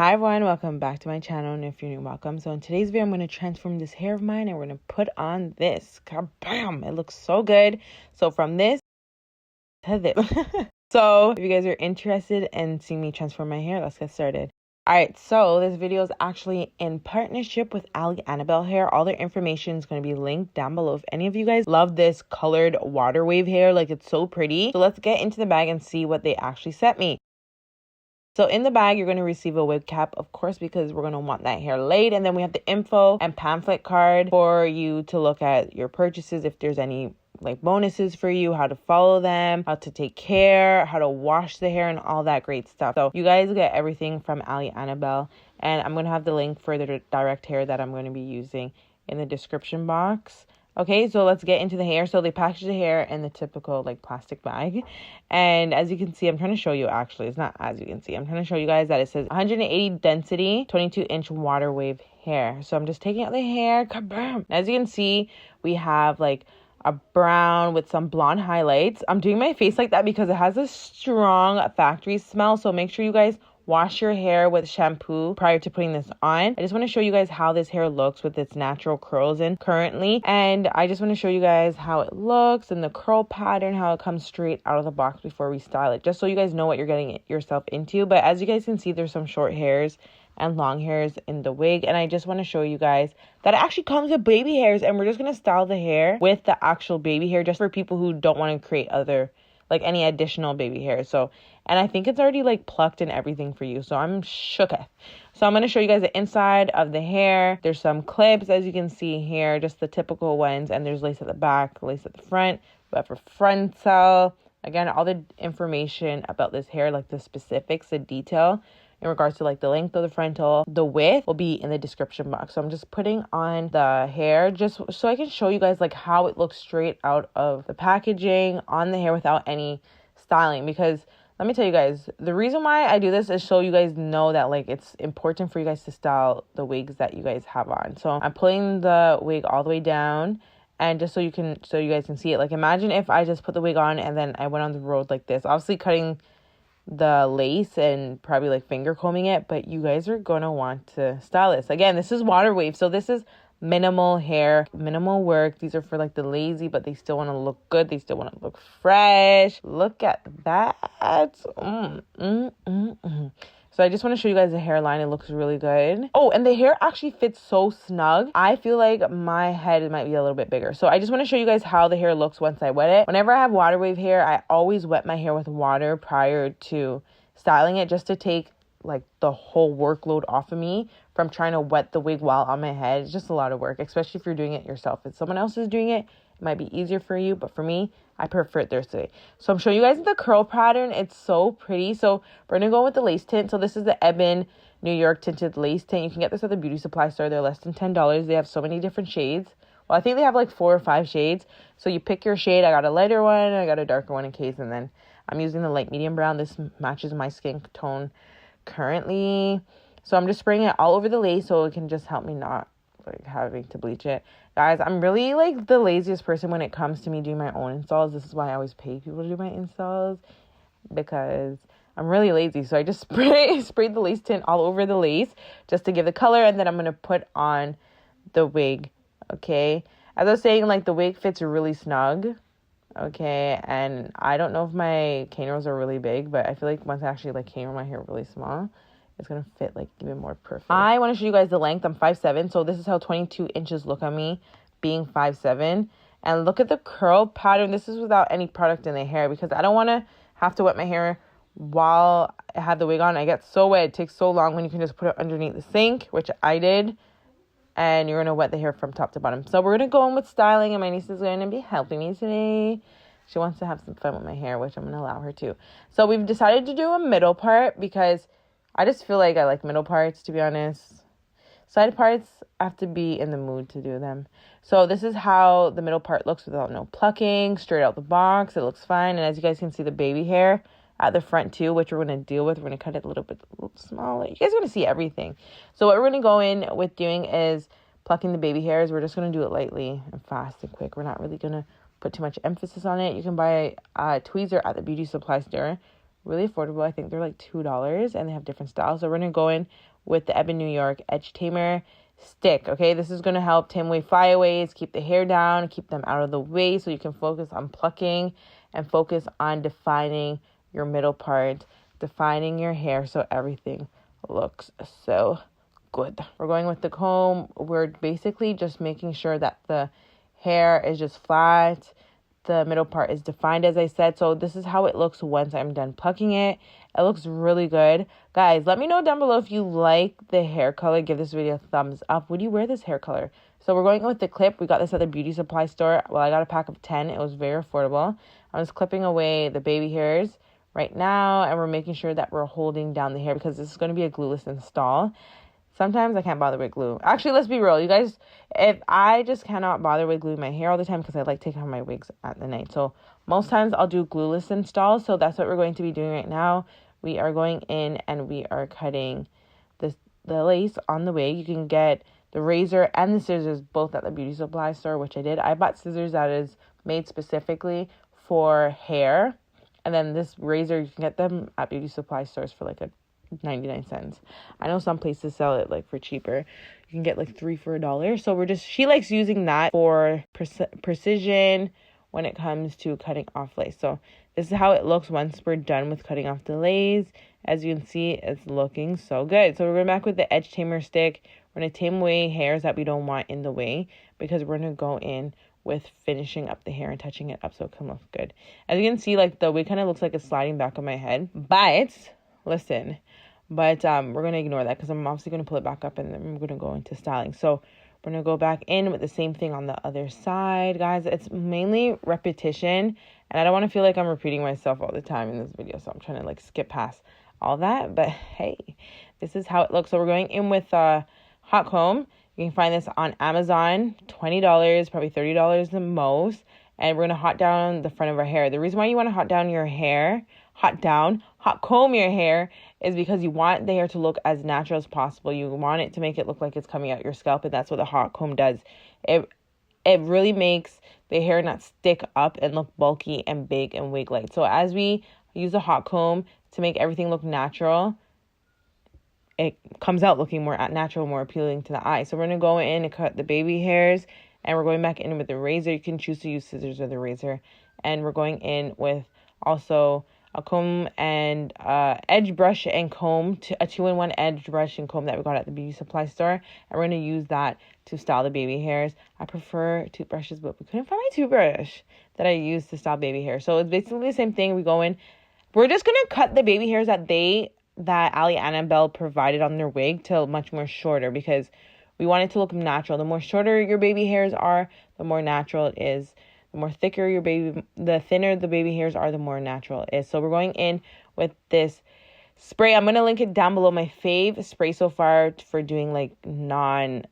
Hi everyone, welcome back to my channel, and if you're new, welcome. So in today's video, I'm going to transform this hair of mine and we're going to put on this. Kabam! It looks so good. So from this to this. So if you guys are interested in seeing me transform my hair, let's get started. Alright, so this video is actually in partnership with Annabelle hair. All their information is going to be linked down below. If any of you guys love this colored water wave hair, like it's so pretty. So let's get into the bag and see what they actually sent me. So in the bag, you're going to receive a wig cap, of course, because we're going to want that hair laid. And then we have the info and pamphlet card for you to look at your purchases, if there's any like bonuses for you, how to follow them, how to take care, how to wash the hair, and all that great stuff. So you guys get everything from Annabelle. And I'm going to have the link for the direct hair that I'm going to be using in the description box. Okay, so let's get into the hair. So they package the hair in the typical like plastic bag. And as you can see, I'm trying to show you actually. It's not as you can see. I'm trying to show you guys that it says 180 density, 22-inch water wave hair. So I'm just taking out the hair. Kabam! As you can see, we have like a brown with some blonde highlights. I'm doing my face like that because it has a strong factory smell. So make sure you guys wash your hair with shampoo prior to putting this on. I just want to show you guys how this hair looks with its natural curls in currently. And I just want to show you guys how it looks and the curl pattern, how it comes straight out of the box before we style it, just so you guys know what you're getting yourself into. But as you guys can see, there's some short hairs and long hairs in the wig. And I just want to show you guys that it actually comes with baby hairs. And we're just going to style the hair with the actual baby hair, just for people who don't want to create any additional baby hair. So, and I think it's already like plucked and everything for you. So I'm shooketh. So I'm going to show you guys the inside of the hair. There's some clips, as you can see here, just the typical ones. And there's lace at the back, lace at the front. But for frontal, again, all the information about this hair, like the specifics, the detail in regards to like the length of the frontal, the width, will be in the description box. So I'm just putting on the hair just so I can show you guys like how it looks straight out of the packaging on the hair without any styling. Because let me tell you guys, the reason why I do this is so you guys know that like it's important for you guys to style the wigs that you guys have on. So I'm pulling the wig all the way down, and just so you guys can see it. Like imagine if I just put the wig on and then I went on the road like this, obviously cutting the lace and probably like finger combing it, but you guys are gonna want to style this. Again, this is water wave, so this is minimal hair, minimal work. These are for like the lazy, but they still want to look good, they still want to look fresh. Look at that. So I just want to show you guys the hairline. It looks really good. Oh, and the hair actually fits so snug. I feel like my head might be a little bit bigger. So I just want to show you guys how the hair looks once I wet it. Whenever I have water wave hair, I always wet my hair with water prior to styling it, just to take like the whole workload off of me from trying to wet the wig while on my head. It's just a lot of work, especially if you're doing it yourself. If someone else is doing it, it might be easier for you, but for me, I prefer it this way. So I'm showing you guys the curl pattern. It's so pretty. So we're going to go with the lace tint. So this is the Ebon New York tinted lace tint. You can get this at the beauty supply store. They're less than $10. They have so many different shades. Well, I think they have like 4 or 5 shades. So you pick your shade. I got a lighter one. I got a darker one in case. And then I'm using the light medium brown. This matches my skin tone currently. So I'm just spraying it all over the lace so it can just help me not like having to bleach it. Guys, I'm really like the laziest person when it comes to me doing my own installs. This is why I always pay people to do my installs, because I'm really lazy. So I just sprayed the lace tint all over the lace just to give the color, and then I'm going to put on the wig. Okay, as I was saying, like the wig fits really snug. Okay, and I don't know if my cane rolls are really big, but I feel like once I actually like cane roll my hair really small, it's going to fit like even more perfect. I want to show you guys the length. I'm 5'7", so this is how 22 inches look on me, being 5'7". And look at the curl pattern. This is without any product in the hair, because I don't want to have to wet my hair while I have the wig on. I get so wet. It takes so long when you can just put it underneath the sink, which I did. And you're going to wet the hair from top to bottom. So we're going to go in with styling, and my niece is going to be helping me today. She wants to have some fun with my hair, which I'm going to allow her to. So we've decided to do a middle part because I just feel like I like middle parts, to be honest. Side parts, I have to be in the mood to do them. So this is how the middle part looks without no plucking, straight out the box. It looks fine. And as you guys can see, the baby hair at the front too, which we're going to deal with. We're going to cut it a little smaller. You guys are going to see everything. So what we're going to go in with doing is plucking the baby hairs. We're just going to do it lightly and fast and quick. We're not really going to put too much emphasis on it. You can buy a tweezer at the beauty supply store. Really affordable. I think they're like $2, and they have different styles. So we're going to go in with the Ebon New York Edge Tamer stick. Okay, this is going to help tame away flyaways, keep the hair down, keep them out of the way, so you can focus on plucking and focus on defining your middle part, defining your hair so everything looks so good. We're going with the comb. We're basically just making sure that the hair is just flat, the middle part is defined, as I said. So this is how it looks once I'm done plucking it. It looks really good. Guys, let me know down below if you like the hair color. Give this video a thumbs up. Would you wear this hair color? So we're going with the clip. We got this at the beauty supply store. Well, I got a pack of 10. It was very affordable. I'm just clipping away the baby hairs right now, and we're making sure that we're holding down the hair because this is going to be a glueless install. Sometimes I can't bother with glue. Actually, let's be real, you guys. If I just cannot bother with gluing my hair all the time because I like taking off my wigs at the night. So most times I'll do glueless installs. So that's what we're going to be doing right now. We are going in and we are cutting the lace on the wig. You can get the razor and the scissors both at the beauty supply store, which I did. I bought scissors that is made specifically for hair. And then this razor, you can get them at beauty supply stores for like 99 cents. I know some places sell it like for cheaper. You can get like 3 for $1. So she likes using that for precision when it comes to cutting off lace. So this is how it looks once we're done with cutting off the lace. As you can see, it's looking so good. So we're going back with the Edge Tamer stick. We're going to tame away hairs that we don't want in the way, because we're going to go in with finishing up the hair and touching it up so it can look good. As you can see, like the wig kind of looks like it's sliding back on my head. But listen, we're going to ignore that because I'm obviously going to pull it back up and then we're going to go into styling. So we're going to go back in with the same thing on the other side. Guys, it's mainly repetition, and I don't want to feel like I'm repeating myself all the time in this video, so I'm trying to like skip past all that. But hey, this is how it looks. So we're going in with a hot comb. You can find this on Amazon, $20, probably $30 the most. And we're going to hot down the front of our hair. The reason why you want to hot comb your hair is because you want the hair to look as natural as possible. You want it to make it look like it's coming out your scalp, and that's what the hot comb does. It really makes the hair not stick up and look bulky and big and wig-like. So as we use a hot comb to make everything look natural, it comes out looking more natural, more appealing to the eye. So we're going to go in and cut the baby hairs, and we're going back in with the razor. You can choose to use scissors or the razor. And we're going in with also a comb and edge brush and comb, a 2-in-1 edge brush and comb that we got at the beauty supply store. And we're going to use that to style the baby hairs. I prefer toothbrushes, but we couldn't find my toothbrush that I use to style baby hair. So it's basically the same thing. We go in. We're just going to cut the baby hairs that Annabelle provided on their wig to much more shorter, because we want it to look natural. The more shorter your baby hairs are, the more natural it is. The more thicker the thinner the baby hairs are, the more natural it is. So we're going in with this spray. I'm going to link it down below. My fave spray so far for doing like glueless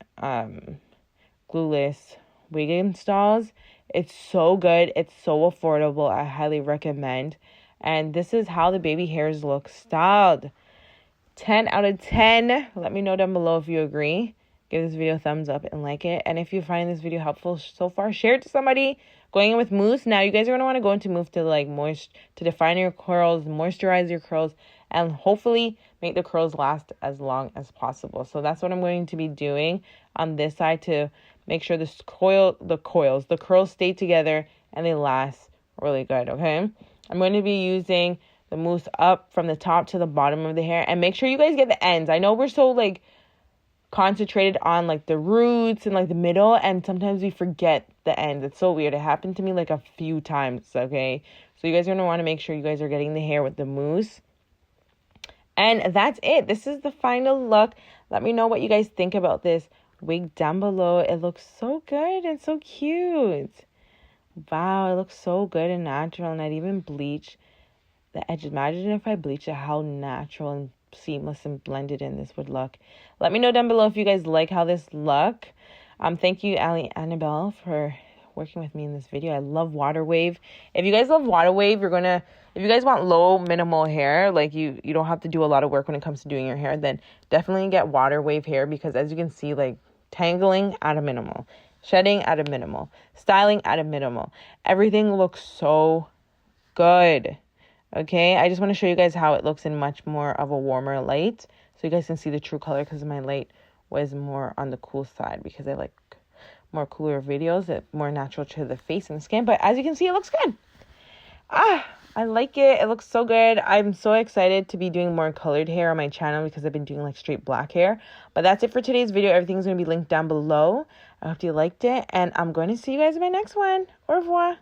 wig installs. It's so good. It's so affordable. I highly recommend. And this is how the baby hairs look styled. 10 out of 10. Let me know down below if you agree. Give this video a thumbs up and like it. And if you find this video helpful so far, share it to somebody. Going in with mousse. Now you guys are going to want to go into mousse to like to define your curls, moisturize your curls, and hopefully make the curls last as long as possible. So that's what I'm going to be doing on this side to make sure the curls stay together and they last really good, okay? I'm going to be using the mousse up from the top to the bottom of the hair, and make sure you guys get the ends. I know we're so like concentrated on like the roots and like the middle, and sometimes we forget the ends. It's so weird. It happened to me like a few times, okay? So you guys are going to want to make sure you guys are getting the hair with the mousse. And that's it. This is the final look. Let me know what you guys think about this wig down below. It looks so good and so cute. Wow, it looks so good and natural, and I'd even bleach the edges. Imagine if I bleached it, how natural and seamless and blended in this would look. Let me know down below if you guys like how this look. Thank you, Annabelle, for working with me in this video. I love water wave. If you guys love water wave, if you guys want low minimal hair, like you don't have to do a lot of work when it comes to doing your hair, then definitely get water wave hair, because as you can see, like tangling at a minimal, shedding at a minimal, styling at a minimal, everything looks so good. Okay, I just want to show you guys how it looks in much more of a warmer light. so you guys can see the true color, because my light was more on the cool side because I like more cooler videos that more natural to the face and the skin. But as you can see, it looks good. I like it. It looks so good. I'm so excited to be doing more colored hair on my channel because I've been doing like straight black hair. But that's it for today's video. Everything's going to be linked down below. I hope you liked it, and I'm going to see you guys in my next one. Au revoir.